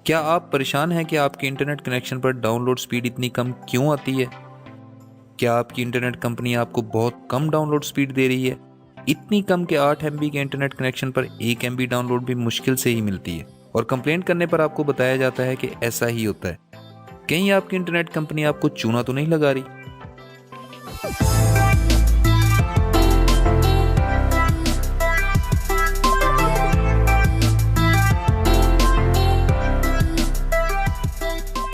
क्या आप परेशान हैं कि आपके इंटरनेट कनेक्शन पर डाउनलोड स्पीड इतनी कम क्यों आती है? क्या आपकी इंटरनेट कंपनी आपको बहुत कम डाउनलोड स्पीड दे रही है? इतनी कम कि 8 MB के इंटरनेट कनेक्शन पर 1 MB डाउनलोड भी मुश्किल से ही मिलती है और कंप्लेंट करने पर आपको बताया जाता है कि ऐसा ही होता है। कहीं आपकी इंटरनेट कंपनी आपको चूना तो नहीं लगा रही?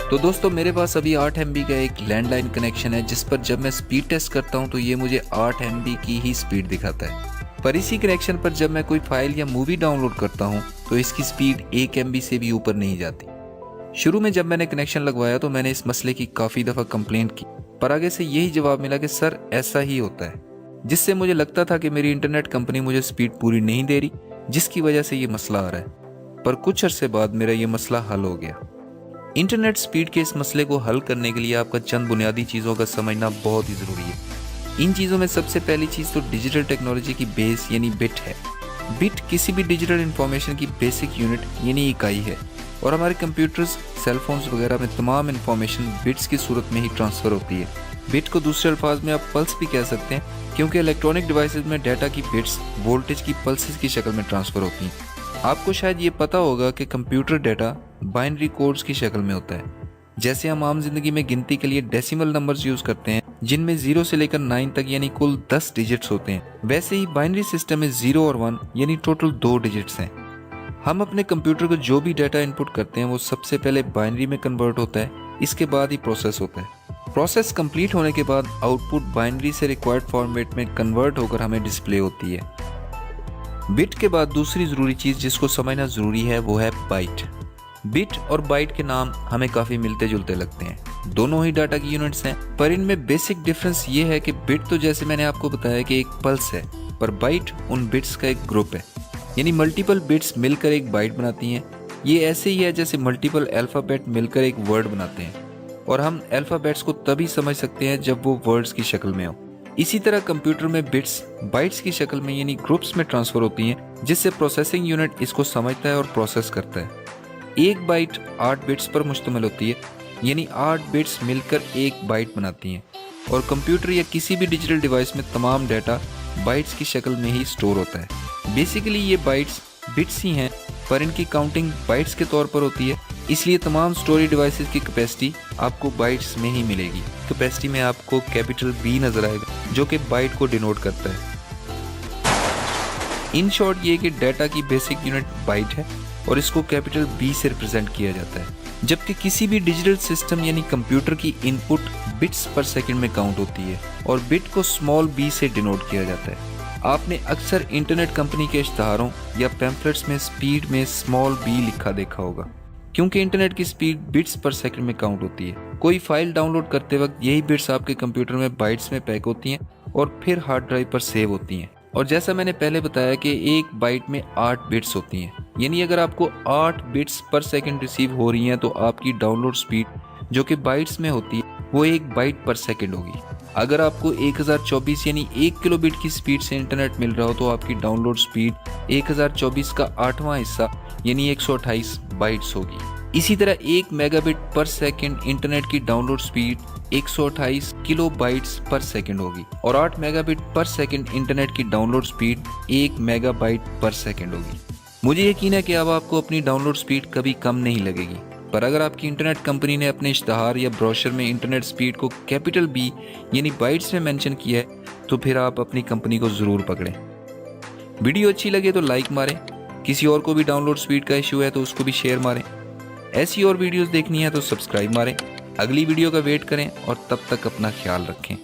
तो दोस्तों, मेरे पास अभी 8 MB का एक लैंडलाइन कनेक्शन है जिस पर जब मैं स्पीड टेस्ट करता हूं तो ये मुझे 8 MB की ही स्पीड दिखाता है। पर इसी कनेक्शन पर जब मैं कोई फाइल या मूवी डाउनलोड करता हूं तो इसकी स्पीड 1 MB से भी ऊपर नहीं जाती। शुरू में जब मैंने कनेक्शन लगवाया तो मैंने इस मसले की काफ़ी दफ़ा कंप्लेंट की, पर आगे से यही जवाब मिला कि सर ऐसा ही होता है, जिससे मुझे लगता था कि मेरी इंटरनेट कंपनी मुझे स्पीड पूरी नहीं दे रही, जिसकी वजह से ये मसला आ रहा है। पर कुछ अरसे बाद मेरा ये मसला हल हो गया। इंटरनेट स्पीड के इस मसले को हल करने के लिए आपका चंद बुनियादी चीज़ों का समझना बहुत ही ज़रूरी है। इन चीज़ों में सबसे पहली चीज़ तो डिजिटल टेक्नोलॉजी की बेस यानी बिट है। बिट किसी भी डिजिटल इंफॉर्मेशन की बेसिक यूनिट यानी इकाई है और हमारे कंप्यूटर्स, सेलफोन्स वगैरह में तमाम इंफॉर्मेशन बिट्स की सूरत में ही ट्रांसफ़र होती है। बिट को दूसरे अल्फाज में आप पल्स भी कह सकते हैं, क्योंकि इलेक्ट्रॉनिक डिवाइसेज में डाटा की बिट्स वोल्टेज की पल्सेस की शक्ल में ट्रांसफ़र होती हैं। आपको शायद ये पता होगा कि कंप्यूटर डाटा बाइनरी कोड्स की शक्ल में होता है। जैसे हम आम जिंदगी में गिनती के लिए डेसिमल नंबर्स यूज करते हैं जिनमें 0 से लेकर 9 तक यानी कुल 10 डिजिट्स होते हैं, वैसे ही बाइनरी सिस्टम में 0 और 1 यानी टोटल 2 डिजिट्स हैं। हम अपने कंप्यूटर को जो भी डाटा इनपुट करते हैं वो सबसे पहले बाइनरी में कन्वर्ट होता है, इसके बाद ही प्रोसेस होता है। प्रोसेस कंप्लीट होने के बाद आउटपुट बाइनरी से रिक्वायर्ड फॉर्मेट में कन्वर्ट होकर हमें डिस्प्ले होती है। बिट के बाद दूसरी ज़रूरी चीज़ जिसको समझना ज़रूरी है वो है बाइट। बिट और बाइट के नाम हमें काफ़ी मिलते जुलते लगते हैं, दोनों ही डाटा की यूनिट्स हैं, पर इनमें बेसिक डिफरेंस ये है कि बिट तो जैसे मैंने आपको बताया कि एक पल्स है, पर बाइट उन बिट्स का एक ग्रुप है, यानी मल्टीपल बिट्स मिलकर एक बाइट बनाती हैं। ये ऐसे ही है जैसे मल्टीपल अल्फ़ाबेट मिलकर एक वर्ड बनाते हैं, और हम अल्फ़ाबेट्स को तभी समझ सकते हैं जब वो वर्ड्स की शक्ल में हो। इसी तरह कंप्यूटर में बिट्स बाइट्स की शक्ल में यानी ग्रुप्स में ट्रांसफ़र होती हैं, जिससे प्रोसेसिंग यूनिट इसको समझता है और प्रोसेस करता है। एक बाइट 8 बिट्स पर मुश्तमिल होती है, यानी 8 बिट्स मिलकर एक बाइट बनाती हैं, और कंप्यूटर या किसी भी डिजिटल डिवाइस में तमाम डाटा बाइट्स की शक्ल में ही स्टोर होता है। बेसिकली ये बाइट्स बिट्स ही हैं, पर इनकी काउंटिंग बाइट्स के तौर पर होती है, इसलिए तमाम स्टोरेज डिवाइसेस की कैपेसिटी आपको बाइट्स में ही मिलेगी। कैपेसिटी में आपको कैपिटल B नज़र आएगा जो कि बाइट को डिनोट करता है। इन शॉर्ट ये कि डाटा की बेसिक यूनिट बाइट है और इसको कैपिटल B से रिप्रेजेंट किया जाता है, जबकि किसी भी डिजिटल सिस्टम यानी कंप्यूटर की इनपुट बिट्स पर सेकंड में काउंट होती है और बिट को स्मॉल b से डिनोट किया जाता है। आपने अक्सर इंटरनेट कंपनी के इश्तहारों या पैम्फलेट्स में स्पीड में स्मॉल b लिखा देखा होगा, क्योंकि इंटरनेट की स्पीड बिट्स पर सेकंड में काउंट होती है। कोई फाइल डाउनलोड करते वक्त यही बिट्स आपके कंप्यूटर में बाइट्स में पैक होती हैं और फिर हार्ड ड्राइव पर सेव होती हैं। और जैसा मैंने पहले बताया कि एक बाइट में 8 बिट्स होती हैं, यानी अगर आपको 8 बिट्स पर सेकंड रिसीव हो रही हैं तो आपकी डाउनलोड स्पीड जो कि बाइट्स में होती है वो 1 बाइट पर सेकंड होगी। अगर आपको 1024 यानी 1 किलोबिट की स्पीड से इंटरनेट मिल रहा हो तो आपकी डाउनलोड स्पीड 1024 का 8वां हिस्सा यानी 128 बाइट्स होगी। इसी तरह 1 मेगाबिट पर सेकंड इंटरनेट की डाउनलोड स्पीड 128 किलो बाइट्स पर सेकंड होगी, और 8 मेगाबिट पर सेकंड इंटरनेट की डाउनलोड स्पीड 1 मेगाबाइट पर सेकंड होगी। मुझे यकीन है कि अब आपको अपनी डाउनलोड स्पीड कभी कम नहीं लगेगी, पर अगर आपकी इंटरनेट कंपनी ने अपने इश्तहार या ब्रोशर में इंटरनेट स्पीड को कैपिटल B यानी बाइट्स में मेंशन किया है तो फिर आप अपनी कंपनी को ज़रूर पकड़ें। वीडियो अच्छी लगे तो लाइक मारें, किसी और को भी डाउनलोड स्पीड का इशू है तो उसको भी शेयर मारें। ऐसी और वीडियोस देखनी है तो सब्सक्राइब मारें। अगली वीडियो का वेट करें और तब तक अपना ख्याल रखें।